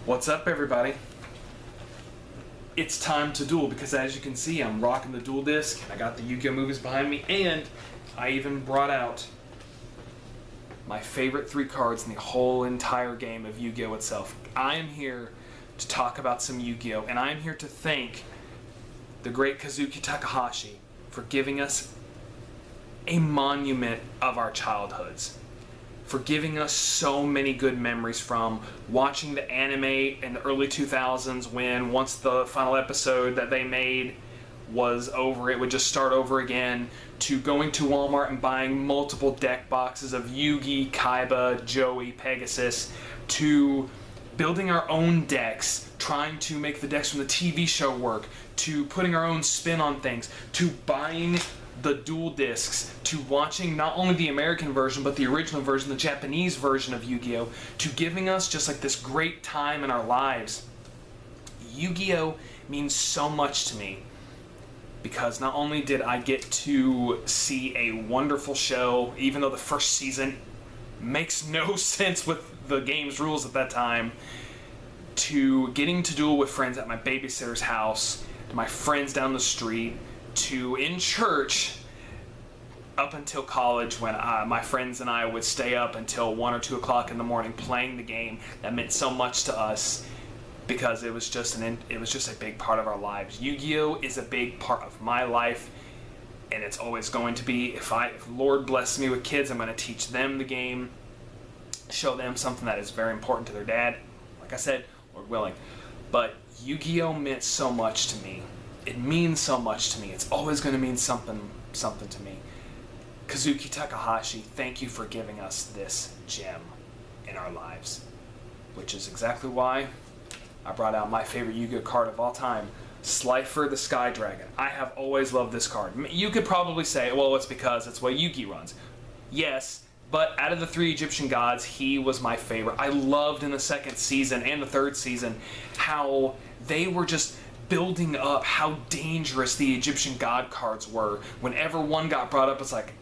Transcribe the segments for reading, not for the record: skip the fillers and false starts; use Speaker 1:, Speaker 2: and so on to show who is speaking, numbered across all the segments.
Speaker 1: What's up, everybody? It's time to duel because, as you can see, I'm rocking the dual disc. I got the Yu-Gi-Oh movies behind me, and I even brought out my favorite 3 cards in the whole entire game of Yu-Gi-Oh itself. I am here to talk about some Yu-Gi-Oh, and I am here to thank the great Kazuki Takahasi for giving us a monument of our childhoods, for giving us so many good memories from watching the anime in the early 2000s when once the final episode that they made was over, it would just start over again, to going to Walmart and buying multiple deck boxes of Yugi, Kaiba, Joey, Pegasus, to building our own decks, trying to make the decks from the TV show work, to putting our own spin on things, to buying the dual discs, to watching not only the American version but the original version, the Japanese version of Yu-Gi-Oh, to giving us just like this great time in our lives. Yu-Gi-Oh means so much to me because not only did I get to see a wonderful show, even though the first season makes no sense with the game's rules at that time, to getting to duel with friends at my babysitter's house, my friends down the street, to in church, up until college when my friends and I would stay up until 1 or 2 o'clock in the morning playing the game. That meant so much to us because it was just a big part of our lives. Yu-Gi-Oh is a big part of my life, and it's always going to be. If Lord blesses me with kids, I'm going to teach them the game, show them something that is very important to their dad. Like I said, Lord willing. But Yu-Gi-Oh meant so much to me. It means so much to me. It's always going to mean something to me. Kazuki Takahasi, thank you for giving us this gem in our lives. Which is exactly why I brought out my favorite Yu-Gi-Oh card of all time, Slifer the Sky Dragon. I have always loved this card. You could probably say, well, it's because it's what Yugi runs. Yes, but out of the 3 Egyptian gods, he was my favorite. I loved in the 2nd season and the 3rd season how they were just building up how dangerous the Egyptian god cards were. Whenever one got brought up, it's like,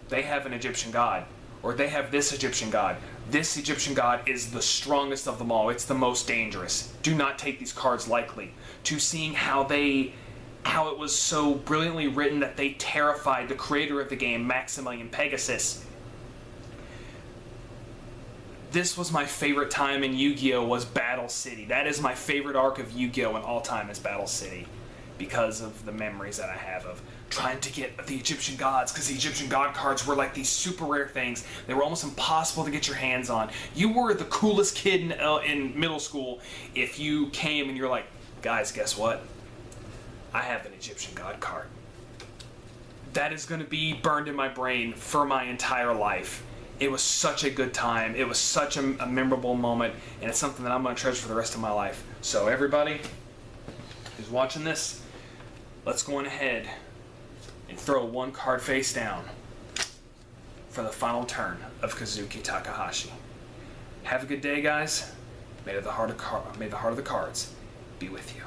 Speaker 1: they have an Egyptian god, or they have this Egyptian god. This Egyptian god is the strongest of them all. It's the most dangerous. Do not take these cards lightly. To seeing how it was so brilliantly written that they terrified the creator of the game, Maximilian Pegasus. This was my favorite time in Yu-Gi-Oh! Was Battle City. That is my favorite arc of Yu-Gi-Oh! In all time, is Battle City, because of the memories that I have of trying to get the Egyptian gods, because the Egyptian god cards were like these super rare things. They were almost impossible to get your hands on. You were the coolest kid in middle school if you came and you're like, guys, guess what? I have an Egyptian god card. That is going to be burned in my brain for my entire life. It was such a good time. It was such a memorable moment, and it's something that I'm going to treasure for the rest of my life. So everybody who's watching this, let's go on ahead and throw 1 card face down for the final turn of Kazuki Takahasi. Have a good day, guys. May the heart of the cards be with you.